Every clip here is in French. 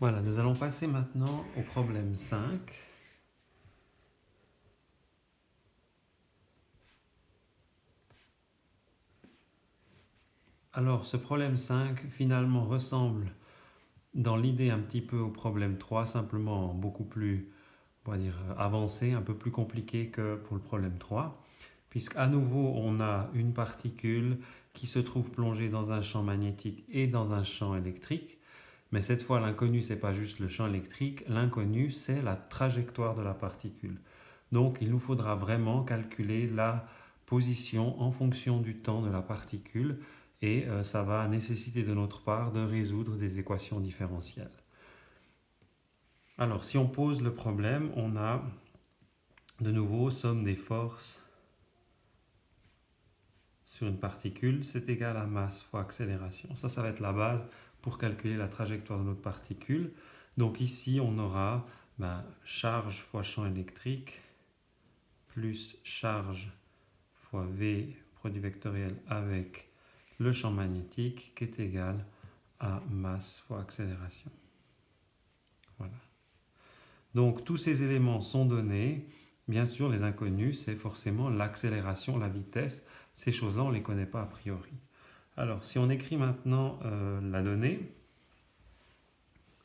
Voilà, nous allons passer maintenant au problème 5. Alors, ce problème 5, finalement, ressemble dans l'idée un petit peu au problème 3, simplement beaucoup plus, on va dire, avancé, un peu plus compliqué que pour le problème 3, puisqu'à nouveau, on a une particule qui se trouve plongée dans un champ magnétique et dans un champ électrique. Mais cette fois, l'inconnu, ce n'est pas juste le champ électrique, l'inconnu, c'est la trajectoire de la particule. Donc, il nous faudra vraiment calculer la position en fonction du temps de la particule et ça va nécessiter de notre part de résoudre des équations différentielles. Alors, si on pose le problème, on a de nouveau somme des forces sur une particule, c'est égal à masse fois accélération. Ça va être la base pour calculer la trajectoire de notre particule. Donc ici, on aura charge fois champ électrique plus charge fois V produit vectoriel avec le champ magnétique qui est égal à masse fois accélération. Voilà. Donc tous ces éléments sont donnés. Bien sûr, les inconnus, c'est forcément l'accélération, la vitesse. Ces choses-là, on ne les connaît pas a priori. Alors, si on écrit maintenant la donnée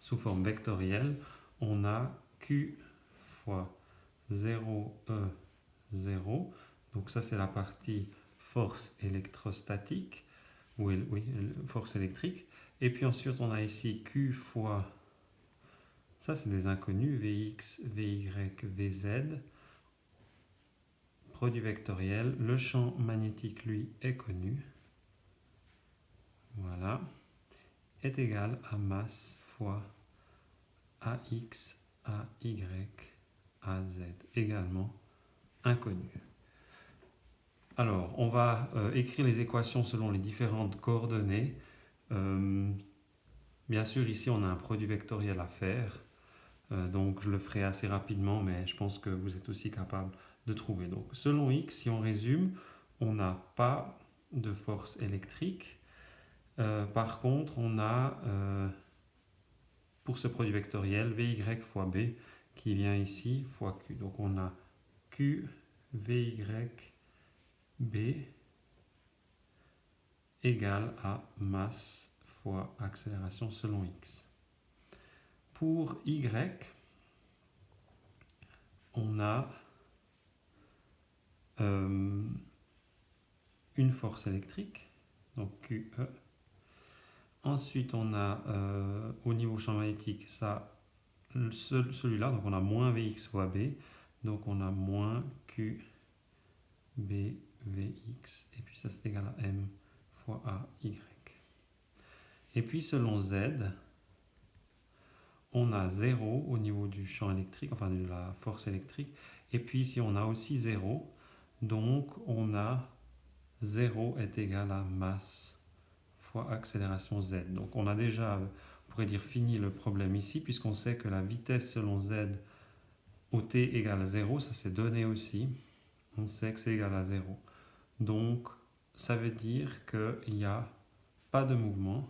sous forme vectorielle, on a Q fois 0E0. Donc ça, c'est la partie force électrostatique, oui, force électrique. Et puis ensuite, on a ici Q fois, ça c'est des inconnus, Vx, Vy, Vz, produit vectoriel. Le champ magnétique, lui, est connu. Voilà. Est égal à masse fois AX, AY, AZ, également inconnu. Alors, on va écrire les équations selon les différentes coordonnées. Bien sûr, ici, on a un produit vectoriel à faire. Donc, je le ferai assez rapidement, mais je pense que vous êtes aussi capable de trouver. Donc, selon X, si on résume, on n'a pas de force électrique. Par contre, on a, pour ce produit vectoriel, Vy fois B, qui vient ici, fois Q. Donc, on a Q, Vy, B égale à masse fois accélération selon X. Pour Y, on a une force électrique, donc QE. Ensuite, on a au niveau champ magnétique, ça, celui-là, donc on a moins Vx fois B, donc on a moins QB Vx, et puis ça c'est égal à M fois AY. Et puis selon Z, on a 0 au niveau du champ électrique, enfin de la force électrique, et puis ici on a aussi 0, donc on a 0 est égal à masse fois accélération Z. Donc on a déjà, on pourrait dire, fini le problème ici, puisqu'on sait que la vitesse selon Z au t égale à 0, ça c'est donné aussi, on sait que c'est égal à 0. Donc ça veut dire qu'il n'y a pas de mouvement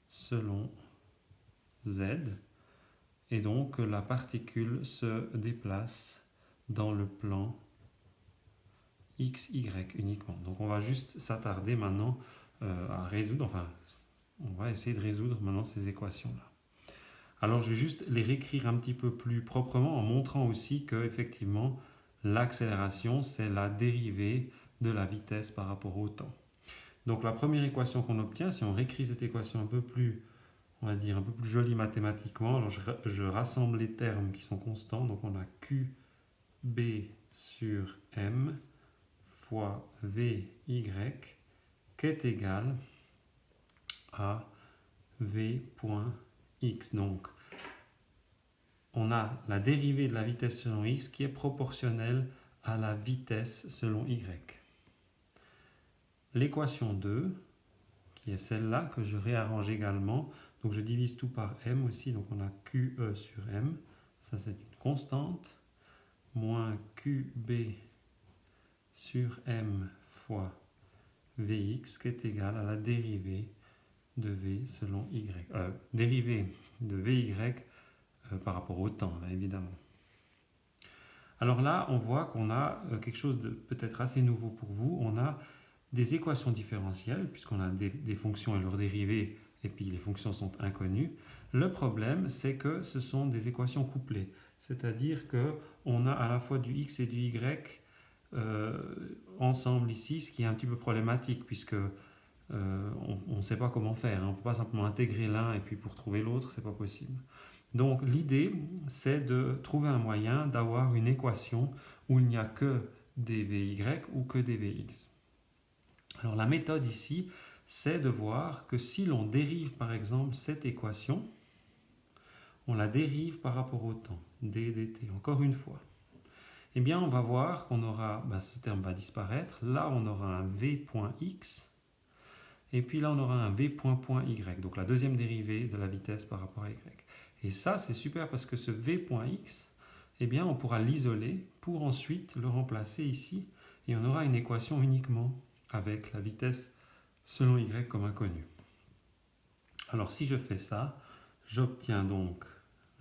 selon Z, et donc la particule se déplace dans le plan XY uniquement. Donc on va juste s'attarder maintenant à résoudre, enfin on va essayer de résoudre maintenant ces équations-là. Alors je vais juste les réécrire un petit peu plus proprement en montrant aussi que effectivement l'accélération c'est la dérivée de la vitesse par rapport au temps. Donc la première équation qu'on obtient, si on réécrit cette équation un peu plus, on va dire un peu plus jolie mathématiquement, alors je rassemble les termes qui sont constants, donc on a QB sur M fois VY qui est égal à V.x. Donc, on a la dérivée de la vitesse selon x qui est proportionnelle à la vitesse selon y. L'équation 2, qui est celle-là, que je réarrange également, donc je divise tout par m aussi, donc on a QE sur m, ça c'est une constante, moins QB sur m fois Vx qui est égal à la dérivée de V selon Y. Dérivée de VY par rapport au temps, là, évidemment. Alors là, on voit qu'on a quelque chose de peut-être assez nouveau pour vous. On a des équations différentielles, puisqu'on a des fonctions et leurs dérivées, et puis les fonctions sont inconnues. Le problème, c'est que ce sont des équations couplées. C'est-à-dire qu'on a à la fois du x et du y ensemble ici, ce qui est un petit peu problématique, puisque on ne sait pas comment faire. On ne peut pas simplement intégrer l'un et puis pour trouver l'autre, c'est pas possible. Donc l'idée, c'est de trouver un moyen d'avoir une équation où il n'y a que des VY ou que des VX. Alors la méthode ici, c'est de voir que si l'on dérive par exemple cette équation, on la dérive par rapport au temps, d dt, encore une fois. Eh bien on va voir qu'on aura, ce terme va disparaître, là on aura un v.x, et puis là on aura un v.y, donc la deuxième dérivée de la vitesse par rapport à y. Et ça c'est super parce que ce v.x, eh bien on pourra l'isoler pour ensuite le remplacer ici, et on aura une équation uniquement avec la vitesse selon y comme inconnu. Alors si je fais ça, j'obtiens donc,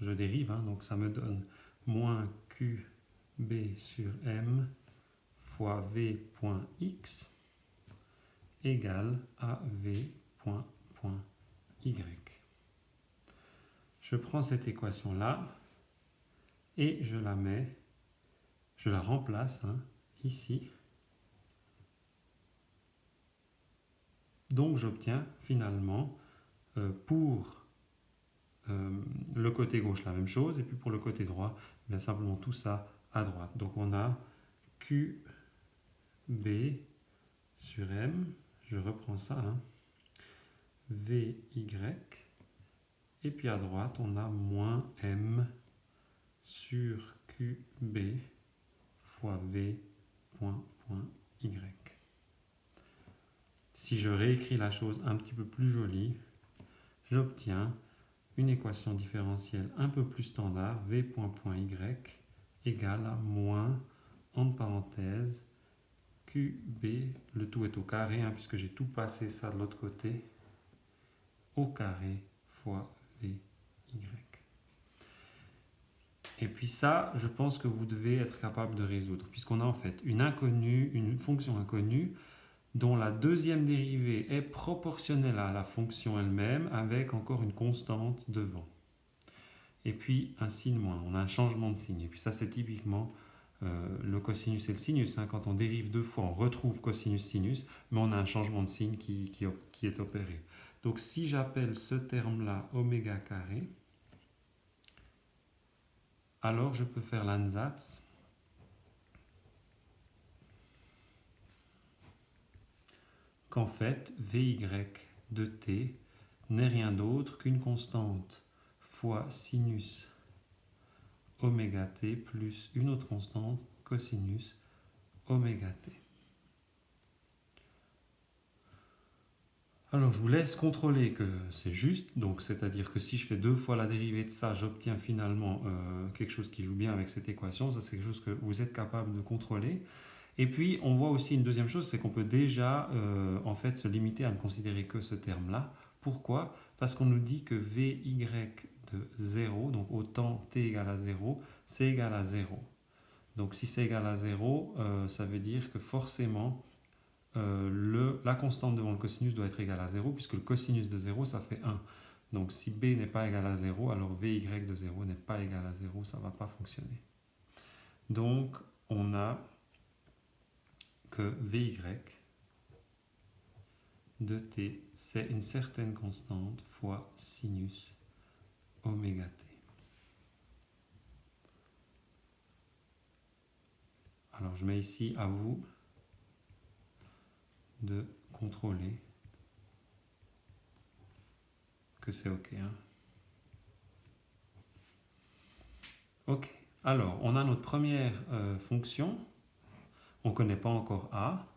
je dérive, donc ça me donne moins qb sur m fois v.x égale à v.y. Je prends cette équation-là et je la remplace ici. Donc j'obtiens finalement pour le côté gauche la même chose, et puis pour le côté droit, bien simplement tout ça à droite. Donc on a QB sur M, je reprends ça, VY, et puis à droite on a moins M sur QB fois V.Y. Si je réécris la chose un petit peu plus jolie, j'obtiens une équation différentielle un peu plus standard, v.y égale à moins, entre parenthèses, qb, le tout est au carré, puisque j'ai tout passé ça de l'autre côté, au carré fois vy. Et puis ça, je pense que vous devez être capable de résoudre, puisqu'on a en fait une inconnue, une fonction inconnue, dont la deuxième dérivée est proportionnelle à la fonction elle-même, avec encore une constante devant. Et puis un signe moins, on a un changement de signe. Et puis ça, c'est typiquement le cosinus et le sinus. Quand on dérive deux fois, on retrouve cosinus-sinus, mais on a un changement de signe qui est opéré. Donc si j'appelle ce terme-là oméga carré, alors je peux faire l'ansatz qu'en fait, Vy de t n'est rien d'autre qu'une constante fois sinus oméga t plus une autre constante cosinus oméga t. Alors je vous laisse contrôler que c'est juste, donc c'est-à-dire que si je fais deux fois la dérivée de ça, j'obtiens finalement quelque chose qui joue bien avec cette équation. Ça c'est quelque chose que vous êtes capable de contrôler. Et puis on voit aussi une deuxième chose, c'est qu'on peut déjà en fait se limiter à ne considérer que ce terme-là. Pourquoi ? Parce qu'on nous dit que Vy de 0, donc au temps t égale à 0, c'est égal à 0. Donc si c'est égal à 0, ça veut dire que forcément la constante devant le cosinus doit être égale à 0, puisque le cosinus de 0, ça fait 1. Donc si b n'est pas égal à 0, alors Vy de 0 n'est pas égal à 0, ça ne va pas fonctionner. Donc on a que Vy de t, c'est une certaine constante fois sinus oméga t. Alors je mets ici à vous de contrôler que c'est OK. OK. Alors, on a notre première fonction. On ne connaît pas encore a.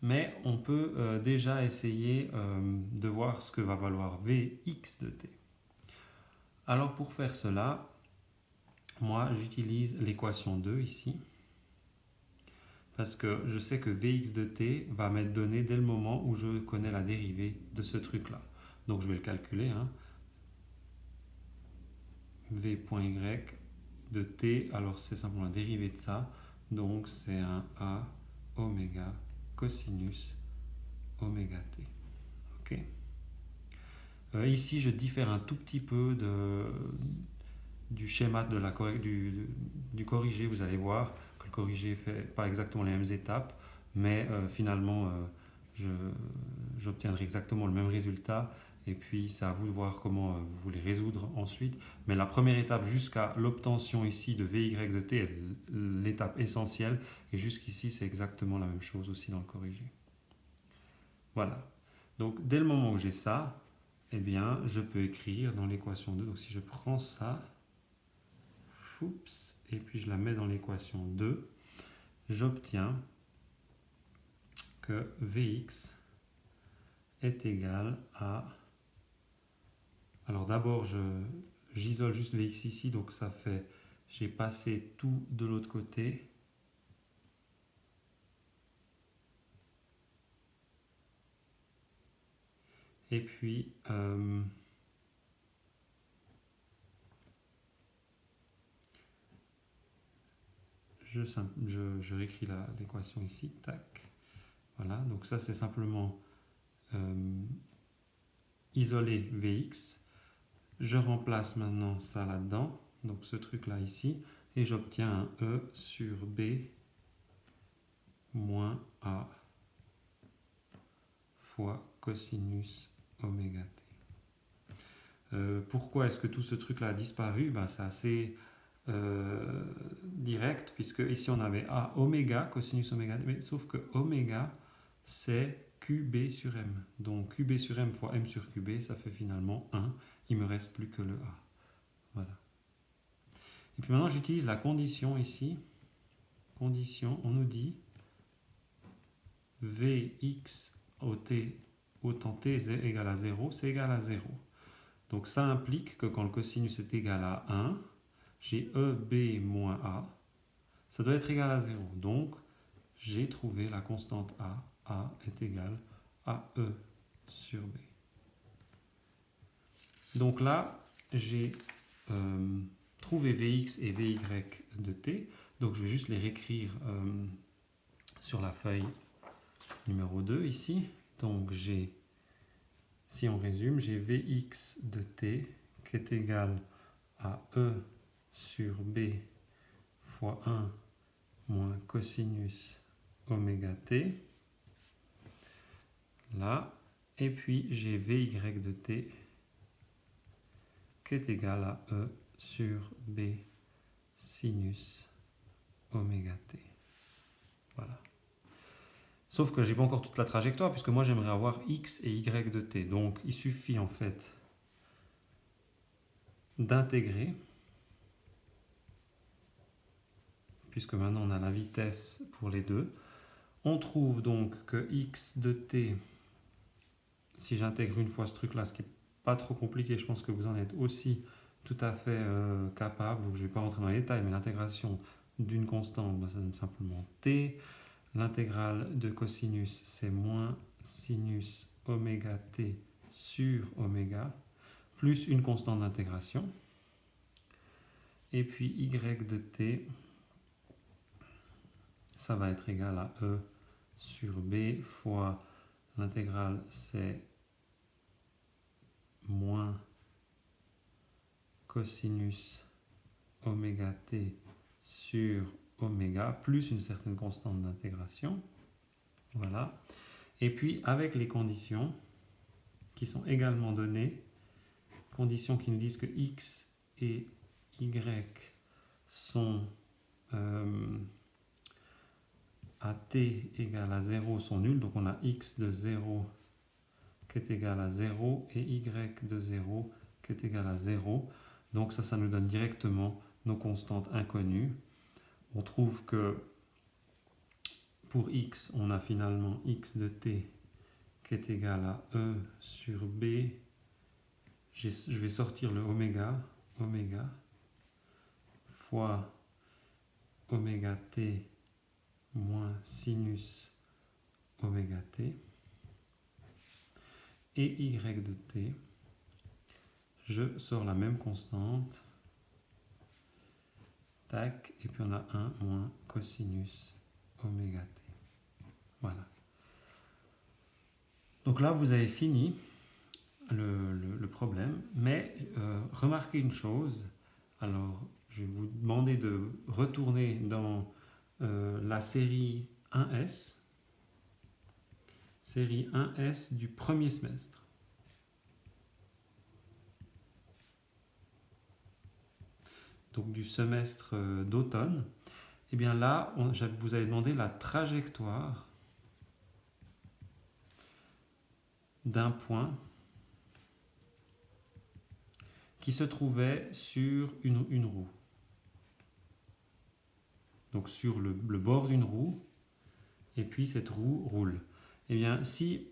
Mais on peut déjà essayer de voir ce que va valoir Vx de t. Alors, pour faire cela, moi, j'utilise l'équation 2 ici. parce que je sais que Vx de t va m'être donné dès le moment où je connais la dérivée de ce truc-là. Donc je vais le calculer, hein. V.y de t, alors c'est simplement la dérivée de ça, donc c'est un a oméga cosinus oméga t. Ok. Ici, je diffère un tout petit peu du schéma du corrigé. Vous allez voir que le corrigé fait pas exactement les mêmes étapes, mais finalement, j'obtiendrai exactement le même résultat. Et puis, c'est à vous de voir comment vous voulez résoudre ensuite. Mais la première étape jusqu'à l'obtention ici de Vy de t est l'étape essentielle. Et jusqu'ici, c'est exactement la même chose aussi dans le corrigé. Voilà. Donc, dès le moment où j'ai ça, eh bien, je peux écrire dans l'équation 2. Donc, si je prends ça, et puis je la mets dans l'équation 2, j'obtiens que Vx est égal à... Alors d'abord, j'isole juste Vx ici, donc ça fait... J'ai passé tout de l'autre côté. Et puis... je réécris l'équation ici, tac. Voilà, donc ça c'est simplement isoler Vx. Je remplace maintenant ça là-dedans, donc ce truc-là ici, et j'obtiens un E sur B moins A fois cosinus oméga t. Pourquoi est-ce que tout ce truc-là a disparu? C'est assez direct, puisque ici on avait A oméga, cosinus oméga t, mais sauf que oméga, c'est QB sur M. Donc QB sur M fois M sur QB, ça fait finalement 1. Il ne me reste plus que le A. Voilà. Et puis maintenant, j'utilise la condition ici. Condition, on nous dit Vx autant t est égal à 0, c'est égal à 0. Donc ça implique que quand le cosinus est égal à 1, j'ai EB moins A. Ça doit être égal à 0. Donc j'ai trouvé la constante A. A est égal à E sur B. Donc là, j'ai trouvé Vx et Vy de t. Donc je vais juste les réécrire sur la feuille numéro 2 ici. Donc j'ai, si on résume, j'ai Vx de t qui est égal à E sur B fois 1 moins cosinus oméga t. Là. Et puis j'ai Vy de t qui est égal à E sur B sinus oméga t. Voilà. Sauf que j'ai pas encore toute la trajectoire, puisque moi j'aimerais avoir x et y de t. Donc il suffit en fait d'intégrer, puisque maintenant on a la vitesse pour les deux. On trouve donc que x de t, si j'intègre une fois ce truc là, ce qui n'est pas trop compliqué, je pense que vous en êtes aussi tout à fait capable, donc je ne vais pas rentrer dans les détails, mais l'intégration d'une constante, ça donne simplement t. L'intégrale de cosinus, c'est moins sinus oméga t sur oméga, plus une constante d'intégration. Et puis y de t, ça va être égal à E sur B fois l'intégrale, c'est moins cosinus oméga t sur oméga, plus une certaine constante d'intégration. Voilà. Et puis avec les conditions qui sont également données, conditions qui nous disent que x et y sont à t égale à 0 sont nuls, donc on a x de 0 qui est égal à 0 et y de 0 qui est égal à 0. Donc ça nous donne directement nos constantes inconnues. On trouve que pour x, on a finalement x de t qui est égal à E sur B. Je vais sortir le oméga fois oméga t moins sinus oméga t. Et y de t, je sors la même constante. Tac, et puis on a 1 moins cosinus oméga t. Voilà. Donc là, vous avez fini le problème, mais remarquez une chose. Alors, je vais vous demander de retourner dans la série 1S, série 1S du premier semestre. Donc du semestre d'automne. Et bien là, je vous avais demandé la trajectoire d'un point qui se trouvait sur une roue. Donc sur le bord d'une roue, et puis cette roue roule. Eh bien, si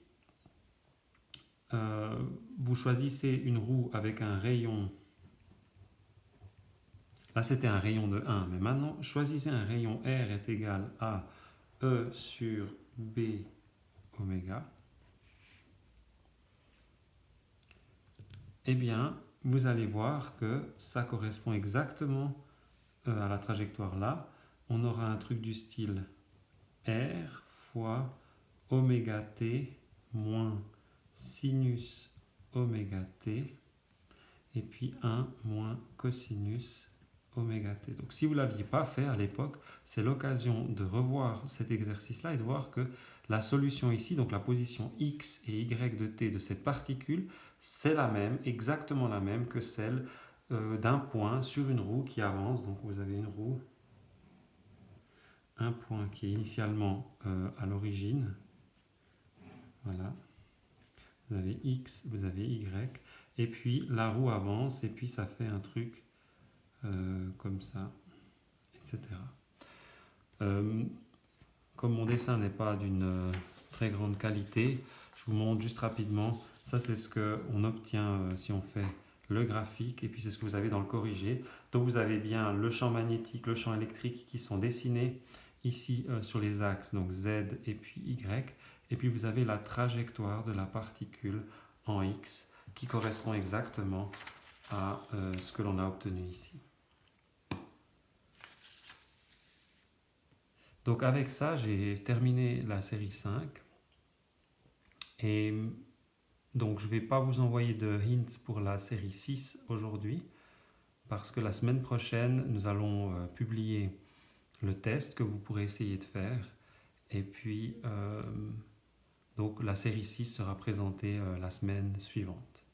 vous choisissez une roue avec un rayon, là c'était un rayon de 1, mais maintenant choisissez un rayon R est égal à E sur B oméga, eh bien, vous allez voir que ça correspond exactement à la trajectoire là. On aura un truc du style R fois oméga t moins sinus oméga t, et puis 1 moins cosinus oméga t. Donc si vous ne l'aviez pas fait à l'époque, c'est l'occasion de revoir cet exercice-là et de voir que la solution ici, donc la position x et y de t de cette particule, c'est la même, exactement la même que celle d'un point sur une roue qui avance. Donc vous avez une roue, un point qui est initialement à l'origine, voilà, vous avez x, vous avez y, et puis la roue avance, et puis ça fait un truc comme ça, etc. Comme mon dessin n'est pas d'une très grande qualité, je vous montre juste rapidement. Ça, c'est ce qu'on obtient si on fait le graphique, et puis c'est ce que vous avez dans le corrigé. Donc vous avez bien le champ magnétique, le champ électrique qui sont dessinés ici sur les axes, donc Z et puis Y. Et puis vous avez la trajectoire de la particule en X qui correspond exactement à ce que l'on a obtenu ici. Donc avec ça, j'ai terminé la série 5. Et donc je ne vais pas vous envoyer de hint pour la série 6 aujourd'hui, parce que la semaine prochaine, nous allons publier le test que vous pourrez essayer de faire. Et puis, donc la série 6 sera présentée la semaine suivante.